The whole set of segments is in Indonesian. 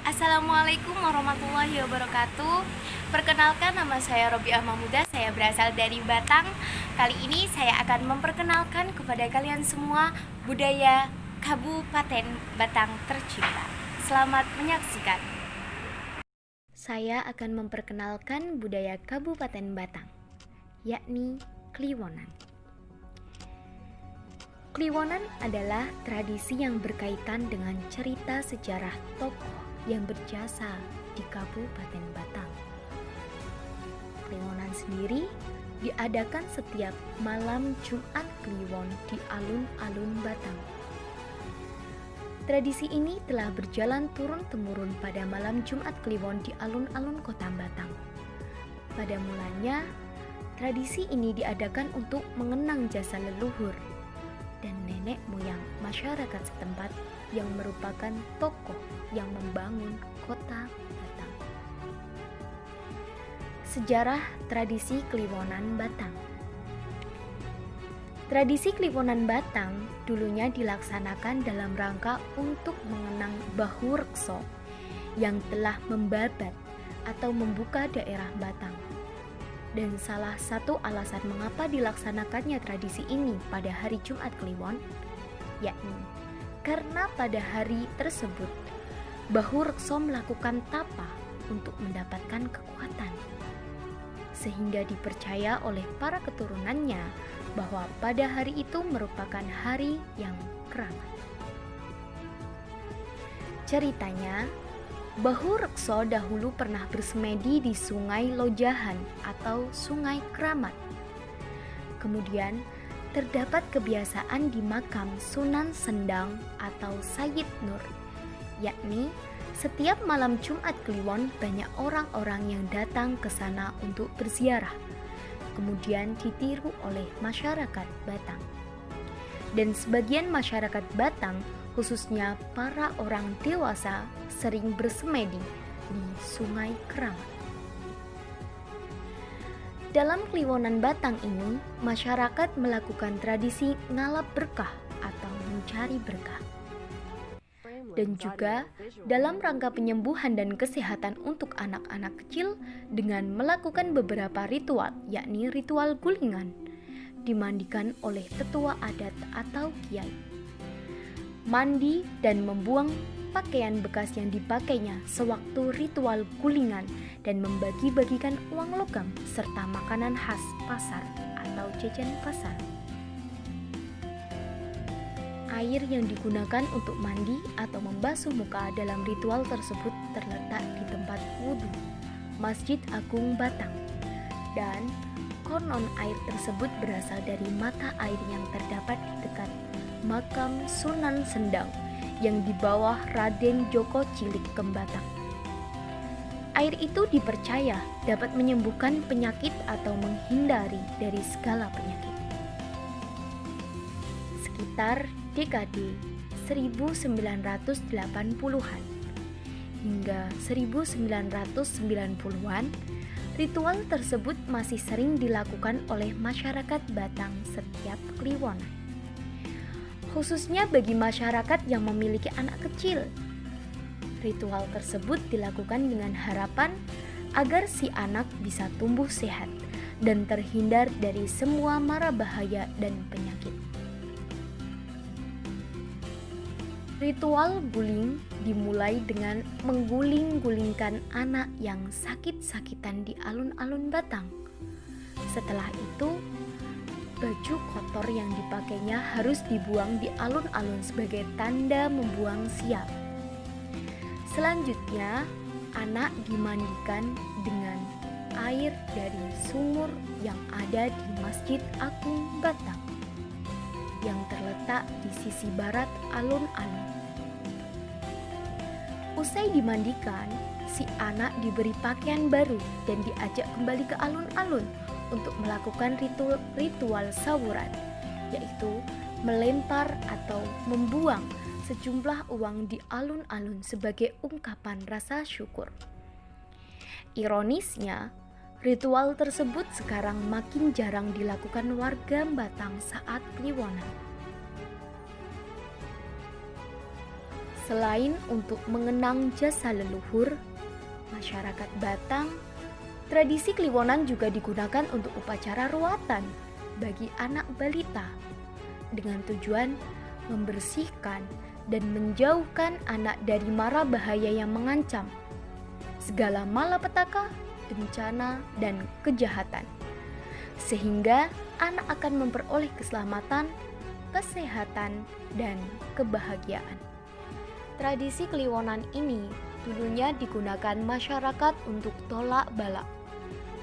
Assalamualaikum warahmatullahi wabarakatuh. Perkenalkan, nama saya Robiah Mahmuda. Saya berasal dari Batang. Kali ini saya akan memperkenalkan kepada kalian semua budaya Kabupaten Batang tercinta. Selamat menyaksikan. Saya akan memperkenalkan budaya Kabupaten Batang, yakni Kliwonan. Kliwonan adalah tradisi yang berkaitan dengan cerita sejarah tokoh yang berjasa di Kabupaten Batang. Kliwonan sendiri diadakan setiap malam Jumat Kliwon di alun-alun Batang. Tradisi ini telah berjalan turun-temurun pada malam Jumat Kliwon di alun-alun kota Batang. Pada mulanya, tradisi ini diadakan untuk mengenang jasa leluhur dan nenek moyang masyarakat setempat yang merupakan tokoh yang membangun kota Batang. Sejarah tradisi Kliwonan Batang. Tradisi Kliwonan Batang dulunya dilaksanakan dalam rangka untuk mengenang Bahu Rekso yang telah membabat atau membuka daerah Batang. Dan salah satu alasan mengapa dilaksanakannya tradisi ini pada hari Jumat Kliwon, yakni karena pada hari tersebut Bahu Rekso melakukan tapa untuk mendapatkan kekuatan, sehingga dipercaya oleh para keturunannya bahwa pada hari itu merupakan hari yang keramat. Ceritanya, Bahu Rekso dahulu pernah bersemedi di Sungai Lojahan atau Sungai Keramat. Kemudian terdapat kebiasaan di makam Sunan Sendang atau Sayyid Nur, yakni setiap malam Jumat Kliwon banyak orang-orang yang datang ke sana untuk berziarah, kemudian ditiru oleh masyarakat Batang. Dan sebagian masyarakat Batang, khususnya para orang dewasa, sering bersemedi di Sungai Keramat. Dalam Kliwonan Batang ini, masyarakat melakukan tradisi ngalap berkah atau mencari berkah. Dan juga dalam rangka penyembuhan dan kesehatan untuk anak-anak kecil dengan melakukan beberapa ritual, yakni ritual gulingan, dimandikan oleh tetua adat atau kiai. Mandi dan membuang pakaian bekas yang dipakainya sewaktu ritual gulingan dan membagi-bagikan uang logam serta makanan khas pasar atau jajan pasar. Air yang digunakan untuk mandi atau membasuh muka dalam ritual tersebut terletak di tempat wudhu Masjid Agung Batang, dan konon air tersebut berasal dari mata air yang terdapat di dekat makam Sunan Sendang yang di bawah Raden Djoko Cilik Kembatang. Air itu dipercaya dapat menyembuhkan penyakit atau menghindari dari segala penyakit. Sekitar dekade 1980-an hingga 1990-an, ritual tersebut masih sering dilakukan oleh masyarakat Batang setiap Kliwonan, khususnya bagi masyarakat yang memiliki anak kecil. Ritual tersebut dilakukan dengan harapan agar si anak bisa tumbuh sehat dan terhindar dari semua mara bahaya dan penyakit. Ritual guling dimulai dengan mengguling-gulingkan anak yang sakit-sakitan di alun-alun Batang. Setelah itu, baju kotor yang dipakainya harus dibuang di alun-alun sebagai tanda membuang sial. Selanjutnya, anak dimandikan dengan air dari sumur yang ada di Masjid Agung Batang yang terletak di sisi barat alun-alun. Usai dimandikan, si anak diberi pakaian baru dan diajak kembali ke alun-alun untuk melakukan ritual sawuran, yaitu melempar atau membuang sejumlah uang di alun-alun sebagai ungkapan rasa syukur. Ironisnya, ritual tersebut sekarang makin jarang dilakukan warga Batang saat Kliwonan. Selain untuk mengenang jasa leluhur, masyarakat Batang, tradisi Kliwonan juga digunakan untuk upacara ruatan bagi anak balita dengan tujuan membersihkan dan menjauhkan anak dari mara bahaya yang mengancam, segala malapetaka, bencana, dan kejahatan, sehingga anak akan memperoleh keselamatan, kesehatan, dan kebahagiaan. Tradisi Kliwonan ini dulunya digunakan masyarakat untuk tolak bala,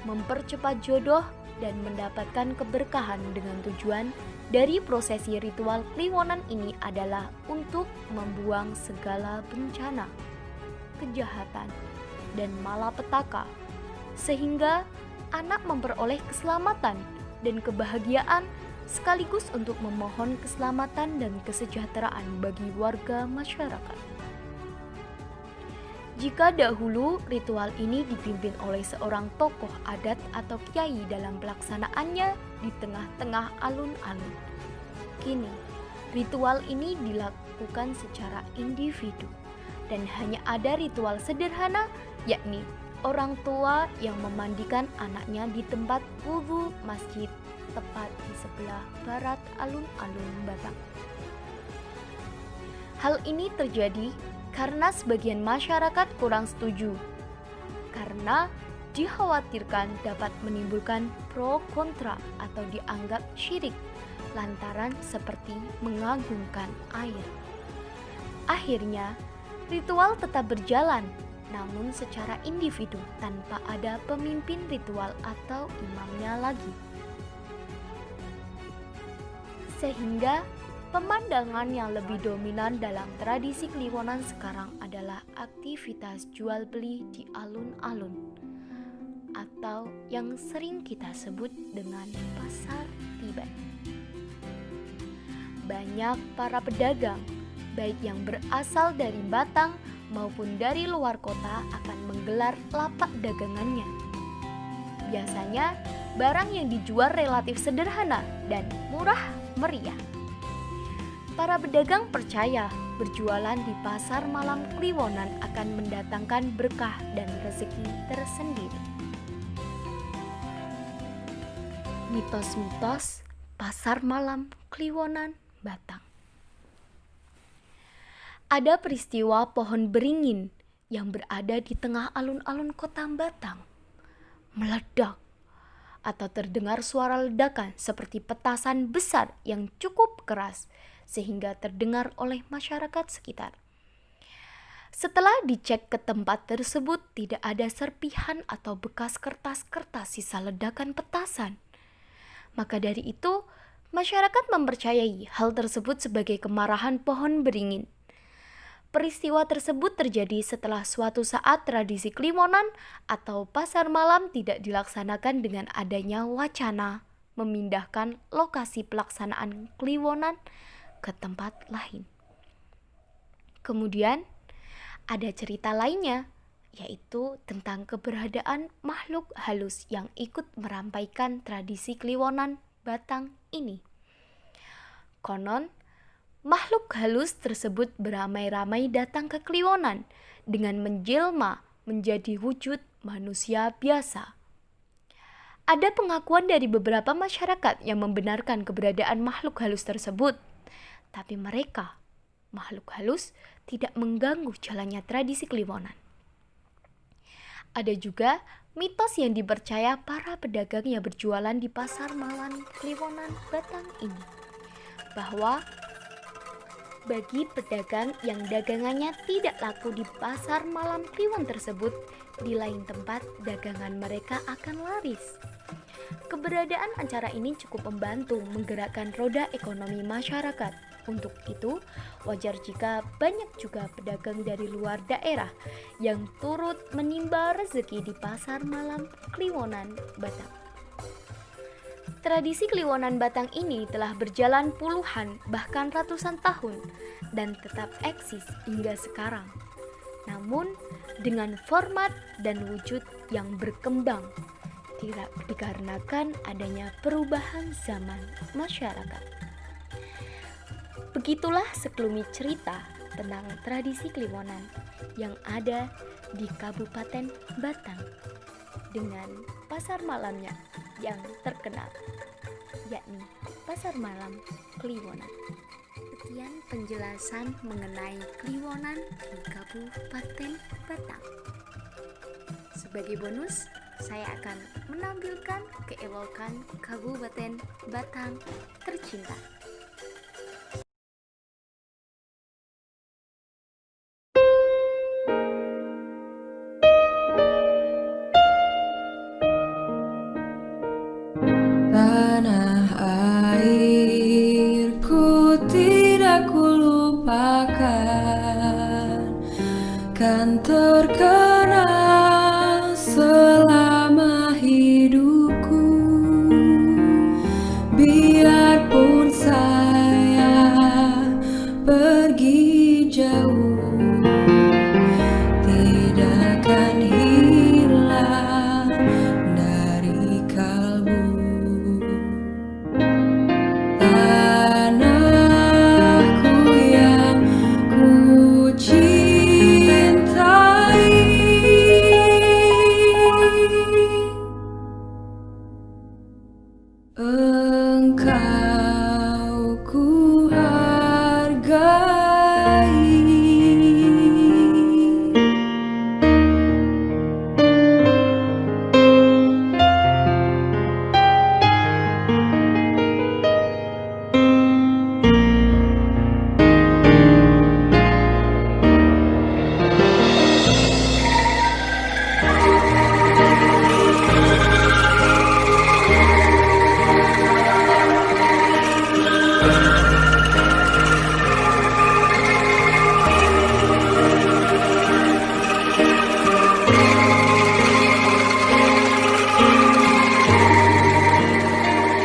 mempercepat jodoh, dan mendapatkan keberkahan dengan tujuan dari prosesi ritual Kliwonan ini adalah untuk membuang segala bencana, kejahatan, dan malapetaka, sehingga anak memperoleh keselamatan dan kebahagiaan sekaligus untuk memohon keselamatan dan kesejahteraan bagi warga masyarakat. Jika dahulu ritual ini dipimpin oleh seorang tokoh adat atau kiai dalam pelaksanaannya di tengah-tengah alun-alun, kini ritual ini dilakukan secara individu dan hanya ada ritual sederhana, yakni orang tua yang memandikan anaknya di tempat wudhu masjid tepat di sebelah barat alun-alun Batang. Hal ini terjadi karena sebagian masyarakat kurang setuju, karena dikhawatirkan dapat menimbulkan pro kontra atau dianggap syirik lantaran seperti mengagungkan air. Akhirnya, ritual tetap berjalan, namun secara individu tanpa ada pemimpin ritual atau imamnya lagi. Sehingga pemandangan yang lebih dominan dalam tradisi Kliwonan sekarang adalah aktivitas jual beli di alun-alun atau yang sering kita sebut dengan pasar tiban. Banyak para pedagang, baik yang berasal dari Batang maupun dari luar kota akan menggelar lapak dagangannya. Biasanya barang yang dijual relatif sederhana dan murah meriah. Para pedagang percaya berjualan di pasar malam Kliwonan akan mendatangkan berkah dan rezeki tersendiri. Mitos-mitos pasar malam Kliwonan Batang. Ada peristiwa pohon beringin yang berada di tengah alun-alun kota Batang meledak atau terdengar suara ledakan seperti petasan besar yang cukup keras sehingga terdengar oleh masyarakat sekitar. Setelah dicek ke tempat tersebut, tidak ada serpihan atau bekas kertas-kertas sisa ledakan petasan. Maka dari itu, masyarakat mempercayai hal tersebut sebagai kemarahan pohon beringin. Peristiwa tersebut terjadi setelah suatu saat tradisi Kliwonan atau pasar malam tidak dilaksanakan dengan adanya wacana memindahkan lokasi pelaksanaan Kliwonan ke tempat lain. Kemudian ada cerita lainnya, yaitu tentang keberadaan makhluk halus yang ikut merampaikan tradisi Kliwonan Batang ini. Konon, makhluk halus tersebut beramai-ramai datang ke Kliwonan dengan menjelma menjadi wujud manusia biasa. Ada pengakuan dari beberapa masyarakat yang membenarkan keberadaan makhluk halus tersebut, tapi mereka, makhluk halus, tidak mengganggu jalannya tradisi Kliwonan. Ada juga mitos yang dipercaya para pedagang yang berjualan di pasar malam Kliwonan Batang ini, bahwa bagi pedagang yang dagangannya tidak laku di pasar malam Kliwon tersebut, di lain tempat dagangan mereka akan laris. Keberadaan acara ini cukup membantu menggerakkan roda ekonomi masyarakat. Untuk itu, wajar jika banyak juga pedagang dari luar daerah yang turut menimba rezeki di pasar malam Kliwonan Batang. Tradisi Kliwonan Batang ini telah berjalan puluhan bahkan ratusan tahun dan tetap eksis hingga sekarang. Namun dengan format dan wujud yang berkembang, tidak dikarenakan adanya perubahan zaman masyarakat. Begitulah sekelumit cerita tentang tradisi Kliwonan yang ada di Kabupaten Batang dengan pasar malamnya yang terkenal, yakni Pasar Malam Kliwonan. Sekian penjelasan mengenai Kliwonan di Kabupaten Batang. Sebagai bonus, saya akan menampilkan keelokan Kabupaten Batang tercinta. Tanah airku tidak kulupakan, kan terkenal selama hidupku. Biarpun saya pergi jauh, tidak akan hilang dari kalbu. Tanahku yang ku cintai, engkau ku hargai.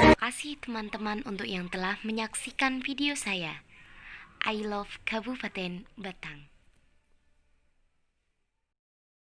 Terima kasih teman-teman untuk yang telah menyaksikan video saya. I love Kabupaten Batang.